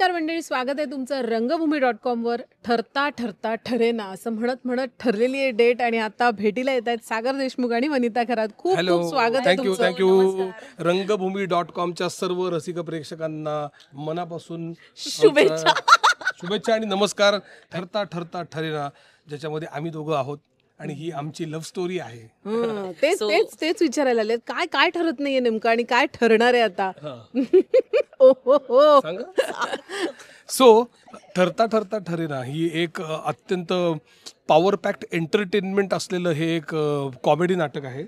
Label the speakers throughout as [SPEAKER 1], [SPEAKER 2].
[SPEAKER 1] नमस्कार मंडळी, स्वागत आहे तुमचं रंगभूमी.com वर. ठरता ठरता ठरेना असं म्हणत म्हणत ठरलेली आहे डेट आणि आता भेटीला येत आहेत सागर देशमुख आणि वनिता खरात. खूप खूप स्वागत आहे तुमचं.
[SPEAKER 2] थँक्यू. रंगभूमी.com सर्व रसिक प्रेक्षकांना मनापासून शुभेच्छा आणि नमस्कार. ठरता ठरता ठरेना, ज्याच्यामध्ये आम्ही दोघं आहोत आणि ही आमची लव्ह स्टोरी आहे.
[SPEAKER 1] तेच विचारायला आले, काय काय ठरत नाहीये नेमकं आणि काय ठरणार आहे आता.
[SPEAKER 2] सो ठरता ठरता ठरेना ही एक अत्यंत पॉवर पॅक्ड एंटरटेनमेंट असलेलं हे एक कॉमेडी नाटक आहे,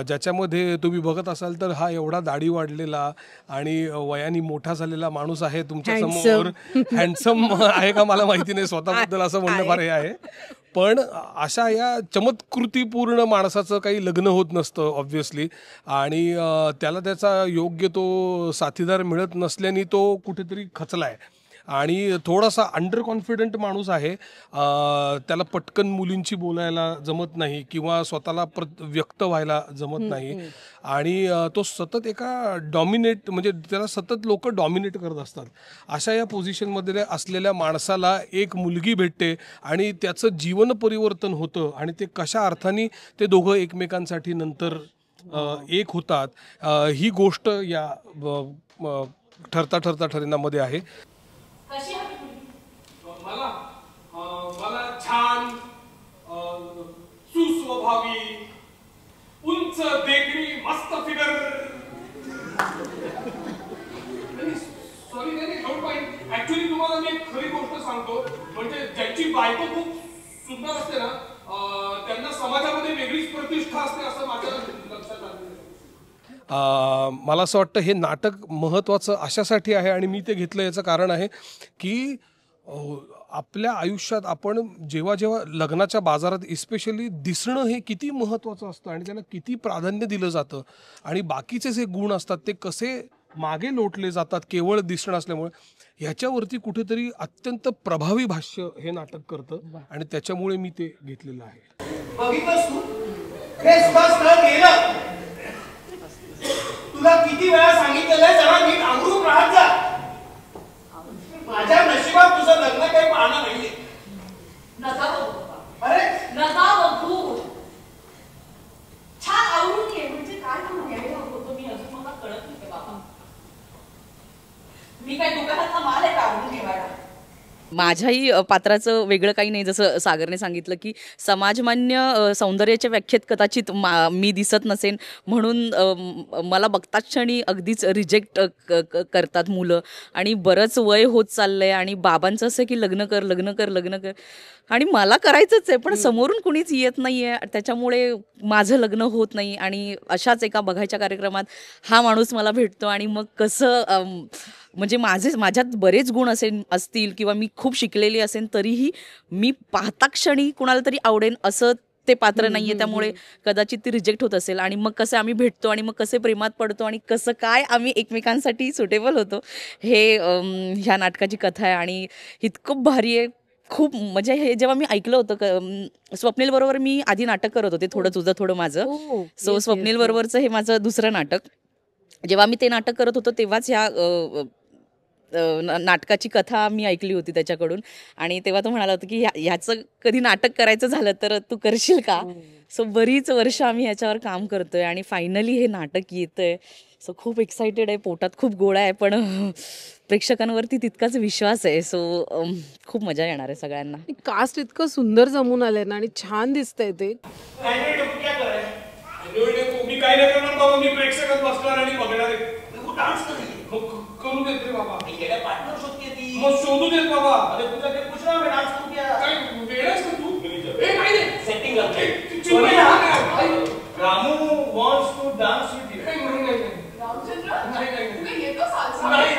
[SPEAKER 2] ज्याच्यामध्ये तुम्ही बघत असाल तर हा एवढा दाढी वाढलेला आणि वयाने मोठा झालेला माणूस आहे तुमच्या समोर. हँडसम आहे का मला माहिती नाही, स्वतःबद्दल असं म्हणणं फार हे आहे. पण अशा या चमत्कृतीपूर्ण माणसाचं काही लग्न होत नसतं ऑब्व्हियसली, आणि त्याला त्याचा योग्य तो साथीदार मिळत नसल्याने तो कुठेतरी खचलाय आणि थोडासा अंडर कॉन्फिडंट माणूस आहे. त्याला पटकन मुलींची बोलायला जमत नाही किंवा स्वतःला व्यक्त व्हायला जमत नाही आणि तो सतत एका डॉमिनेट, म्हणजे त्याला सतत लोक डॉमिनेट करत असतात. अशा या पोझिशनमध्ये असलेल्या माणसाला एक मुलगी भेटते आणि त्याचं जीवन परिवर्तन होतं आणि ते कशा अर्थाने ते दोघं एकमेकांसाठी नंतर एक होतात, ही गोष्ट या ठरता ठरता ठरेनामध्ये आहे. मला छान सुस्वभावी उंच देखणी मस्त figure. Sorry don't mind, actually तुम्हाला मी एक खरी गोष्ट सांगतो, म्हणजे ज्यांची बायको खूप सुंदर असते ना त्यांना समाजामध्ये वेगळीच प्रतिष्ठा असते असं माझ्या लक्षात आलं. मला असं वाटतं हे नाटक महत्त्वाचं अशासाठी आहे आणि मी ते घेतलं याचं कारण आहे की आपल्या आयुष्यात आपण जेव्हा जेव्हा लग्नाच्या बाजारात इस्पेशली दिसणं हे किती महत्त्वाचं असतं आणि त्याला किती प्राधान्य दिलं जातं आणि बाकीचे जे गुण असतात ते कसे मागे लोटले जातात केवळ दिसणं असल्यामुळे, ह्याच्यावरती कुठेतरी अत्यंत प्रभावी भाष्य हे नाटक करतं आणि त्याच्यामुळे मी ते घेतलेलं आहे.
[SPEAKER 3] तुला किती वेळा सांगितलेलं जरा नीट आवरून राहत जा. माझ्या नशिबात तुझं लग्न काही पाहणं नाहीये.
[SPEAKER 4] नका बघू.
[SPEAKER 3] अरे
[SPEAKER 4] नका बघू. छान आवरून ये, म्हणजे काय करून घ्यायला होतो मी अजून मला कळत नाही बाबा. मी काय दुकानातला माल आहे का आवरून ठेवायला.
[SPEAKER 5] माझ्याही पात्राचं वेगळं काही नाही. जसं सागरने सांगितलं की समाजमान्य सौंदर्याच्या व्याख्येत कदाचित मी दिसत नसेन म्हणून मला बघताच क्षणी अगदीच रिजेक्ट करतात मुलं आणि बरंच वय होत चाललं आहे आणि बाबांचं असं की लग्न कर लग्न कर लग्न कर आणि मला करायचंच आहे पण समोरून कुणीच येत नाही आहे, त्याच्यामुळे माझं लग्न होत नाही. आणि अशाच एका बघायच्या कार्यक्रमात हा माणूस मला भेटतो आणि मग कसं म्हणजे माझ्यात बरेच गुण असतील किंवा मी खूप शिकलेली असेल तरीही मी पाहता क्षणी कुणाला तरी आवडेन असं ते पात्र नाहीये, त्यामुळे कदाचित ती रिजेक्ट होत असेल. आणि मग कसे आम्ही भेटतो आणि मग कसे प्रेमात पडतो आणि कसं काय आम्ही एकमेकांसाठी सुटेबल होतो हे ह्या नाटकाची कथा आहे आणि इतकं भारी आहे. खूप म्हणजे हे जेव्हा मी ऐकलं होतं स्वप्नील बरोबर मी आधी नाटक करत होते, थोडं तुझं थोडं माझं. सो स्वप्नील बरोबरचं हे माझं दुसरं नाटक. जेव्हा मी ते नाटक करत होतो तेव्हाच ह्या नाटकाची कथा मी ऐकली होती त्याच्याकडून आणि तेव्हा तो म्हणाला होता की ह्याचं कधी नाटक करायचं झालं तर तू करशील का. सो बरीच वर्ष आम्ही ह्याच्यावर काम करतोय आणि फायनली हे नाटक येतंय. सो खूप एक्सायटेड आहे, पोटात खूप गोळा आहे पण प्रेक्षकांवरती तितकाच विश्वास आहे. सो खूप मजा येणार आहे सगळ्यांना.
[SPEAKER 1] कास्ट इतकं सुंदर जमून आलंय ना आणि छान दिसतंय ते.
[SPEAKER 2] मी काय नाही करणार बाबा, मी प्रेक्षकात बसणार आणि बघणार आहे. करू देत रे बाबा,
[SPEAKER 3] पार्टनर शोधते ती.
[SPEAKER 2] मग शोधू देत बाबा.
[SPEAKER 3] अरे तुझा ते पूछ रहा मैं डांस करू क्या.
[SPEAKER 2] काय वेळच का तू.
[SPEAKER 3] सेटिंग करते. Ramu wants to dance with you.
[SPEAKER 4] Ramchandra
[SPEAKER 2] नाही.
[SPEAKER 4] तुला येतो साल्सा.
[SPEAKER 2] नाही.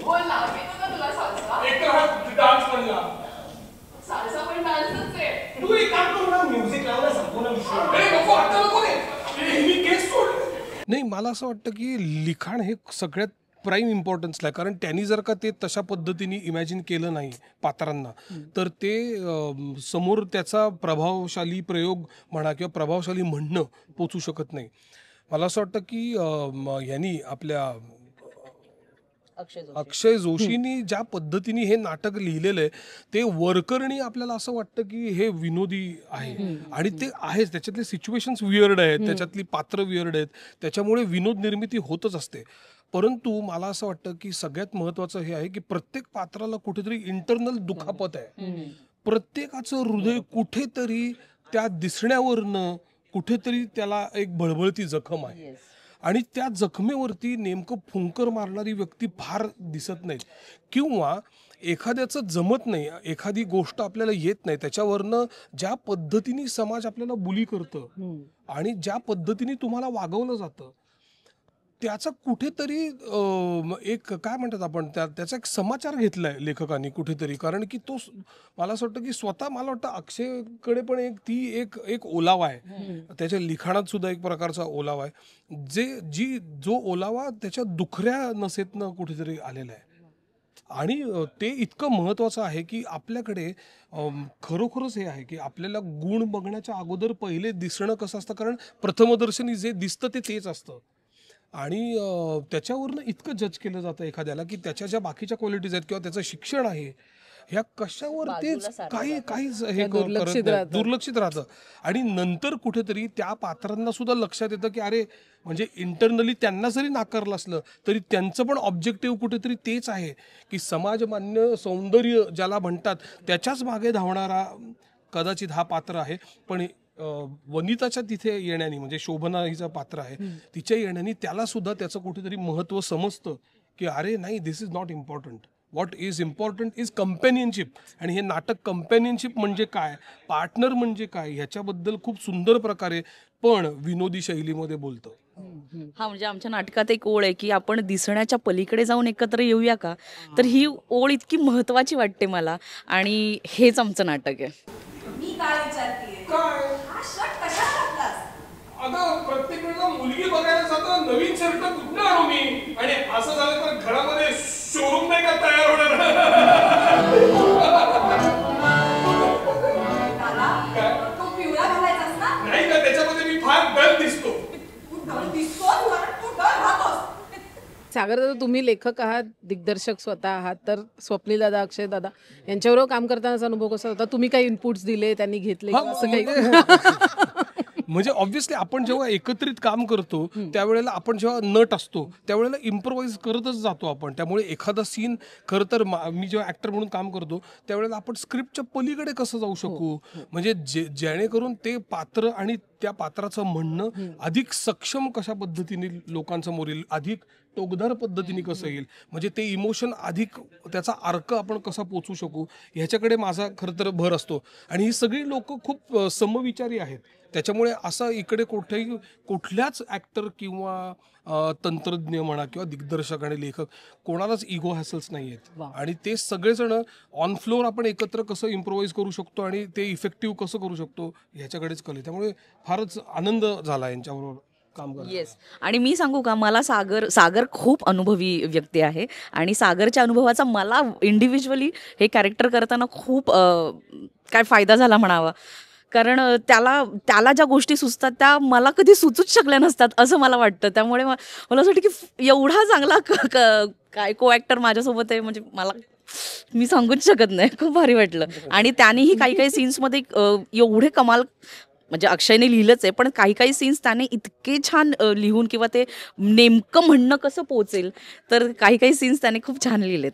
[SPEAKER 4] बोल ना, येतो का तुला साल्सा.
[SPEAKER 2] एक तर हा डान्स बनला.
[SPEAKER 4] साल्सा पण डान्सच आहे.
[SPEAKER 3] तू एक काम करू ना, म्युझिक लावला संपूर्ण विषय.
[SPEAKER 2] नाही, मला असं वाटतं की लिखाण हे सगळ्यात प्राईम इम्पॉर्टन्सला आहे, कारण त्यांनी जर का ते तशा पद्धतीने इमॅजिन केलं नाही पात्रांना तर ते समोर त्याचा प्रभावशाली प्रयोग म्हणा किंवा प्रभावशाली म्हणणं पोचू शकत नाही. मला असं वाटतं की यांनी आपल्या अक्षय जोशीनी ज्या पद्धतीने हे नाटक लिहिलेलं आहे ते वरकरणी आपल्याला असं वाटतं की हे विनोदी आहे आणि ते आहेच. त्याच्यातले सिच्युएशन्स वियर्ड आहेत, त्याच्यातली पात्र वियर्ड आहेत, त्याच्यामुळे विनोद निर्मिती होतच असते. परंतु मला असं वाटतं की सगळ्यात महत्वाचं हे आहे की प्रत्येक पात्राला कुठेतरी इंटरनल दुखापत आहे. प्रत्येकाचं हृदय कुठेतरी त्या दिसण्यावरनं कुठेतरी त्याला एक बळबळती जखम आहे आणि त्या जखमेवरती नेमकं फुंकर मारणारी व्यक्ती फार दिसत नाही किंवा एखाद्याचं जमत नाही, एखादी गोष्ट आपल्याला येत नाही, त्याच्यावरनं ज्या पद्धतीने समाज आपल्याला बुली करतं आणि ज्या पद्धतीने तुम्हाला वागवलं जातं त्याचा कुठेतरी एक काय म्हणतात आपण त्याचा एक समाचार घेतलाय लेखकांनी कुठेतरी. कारण की तो मला असं वाटतं की स्वतः मला वाटतं अक्षयकडे पण एक ओलावा आहे, त्याच्या लिखाणात सुद्धा एक प्रकारचा ओलावा आहे जो ओलावा त्याच्या दुखऱ्या नसेतनं कुठेतरी आलेला आहे. आणि ते इतकं महत्त्वाचं आहे की आपल्याकडे खरोखरच हे आहे की आपल्याला गुण बघण्याच्या अगोदर पहिले दिसणं कसं असतं, कारण प्रथमदर्शनी जे दिसतं तेच असतं आणि त्याच्यावरनं इतकं जज केलं जातं एखाद्याला की त्याच्या ज्या बाकीच्या क्वालिटीज आहेत किंवा त्याचं शिक्षण आहे ह्या कशावर तेच काहीच हे दुर्लक्षित राहतं. आणि नंतर कुठेतरी त्या पात्रांना सुद्धा लक्षात येतं की अरे म्हणजे इंटरनली त्यांना जरी नाकारलं असलं तरी त्यांचं पण ऑब्जेक्टिव्ह कुठेतरी तेच आहे की समाजमान्य सौंदर्य ज्याला म्हणतात त्याच्याच मागे धावणारा कदाचित हा पात्र आहे. पण वनिताच्या तिथे येण्याने म्हणजे शोभना हिचं पात्र आहे तिच्या येण्याने त्याला सुद्धा त्याचं कुठेतरी महत्त्व समजतं की अरे नाही, this is not important, what is important is companionship. आणि हे नाटक कंपॅनियनशिप म्हणजे काय, पार्टनर म्हणजे काय ह्याच्याबद्दल खूप सुंदर प्रकारे पण विनोदी शैलीमध्ये बोलतं.
[SPEAKER 5] हा म्हणजे आमच्या नाटकात एक ओळ आहे की आपण दिसण्याच्या पलीकडे जाऊन एकत्र येऊया का, तर ही ओळ इतकी महत्वाची वाटते मला आणि हेच आमचं नाटक आहे.
[SPEAKER 4] मी काय विचारतीये,
[SPEAKER 3] काय
[SPEAKER 4] हा शर्ट कशाला घातलास?
[SPEAKER 3] अगं प्रत्येक वेळेला मुलगी बघायला जातो नवीन शर्ट कुठनं आणू मी, आणि असं झालं तर घरामध्ये शोरूम नाही का तयार होणार.
[SPEAKER 4] दादा, तो पिवळा घालायचास ना?
[SPEAKER 3] नाही का त्याच्यामध्ये मी फार डल दिसतो.
[SPEAKER 4] तू डल दिसतोस कारण तू डल राहतोस.
[SPEAKER 1] सागर दादा, तुम्ही लेखक आहात, दिग्दर्शक स्वतः आहात, तर स्वप्नील दादा, अक्षय दादा यांच्याबरोबर काम करतानाचा अनुभव कसा होता? तुम्ही काही इनपुट्स दिले, त्यांनी घेतले
[SPEAKER 2] हा,
[SPEAKER 1] असं काही?
[SPEAKER 2] म्हणजे ऑब्व्हियसली आपण जेव्हा एकत्रित काम करतो त्यावेळेला आपण जेव्हा नट असतो त्यावेळेला इम्प्रोवाइज करतच जातो आपण. त्यामुळे एखादा सीन खरं तर मी जेव्हा ऍक्टर म्हणून काम करतो त्यावेळेला आपण स्क्रिप्टच्या पलीकडे कसं जाऊ शकू, म्हणजे जेणेकरून ते पात्र आणि त्या पात्राचं म्हणणं अधिक सक्षम कशा पद्धतीने लोकांसमोर येईल, अधिक टोकदार पद्धतीने कसं येईल, म्हणजे ते इमोशन अधिक त्याचा अर्क आपण कसा पोचू शकू ह्याच्याकडे माझा खरं तर भर असतो. आणि ही सगळी लोक खूप समविचारी आहेत, त्याच्यामुळे असं इकडे कुठल्याच ऍक्टर किंवा तंत्रज्ञ म्हणा किंवा दिग्दर्शक आणि लेखक कोणालाच इगो हॅसल्स नाही आहेत. आणि ते सगळेजण ऑन फ्लोअर आपण एकत्र कसं इम्प्रोवाइज करू शकतो आणि ते इफेक्टिव्ह कसं करू शकतो ह्याच्याकडेच कले. त्यामुळे फारच आनंद झाला यांच्याबरोबर काम करायला.
[SPEAKER 5] येस. आणि मी सांगू का, मला सागर खूप अनुभवी व्यक्ती आहे आणि सागरच्या अनुभवाचा मला इंडिव्हिज्युअली हे कॅरेक्टर करताना खूप काय फायदा झाला म्हणावा. कारण त्याला ज्या गोष्टी सुचतात त्या मला कधी सुचूच शकल्या नसतात असं मला वाटतं. त्यामुळे मला असं वाटतं की एवढा चांगला काय को ॲक्टर माझ्यासोबत आहे, म्हणजे मी सांगूच शकत नाही. खूप भारी वाटलं. आणि त्यानेही काही सीन्समध्ये एवढे कमाल, म्हणजे अक्षयने लिहिलंच आहे पण काही सीन्स त्याने इतके छान लिहून किंवा ते नेमकं म्हणणं कसं पोचेल तर काही सीन्स त्याने खूप छान लिहिलेत.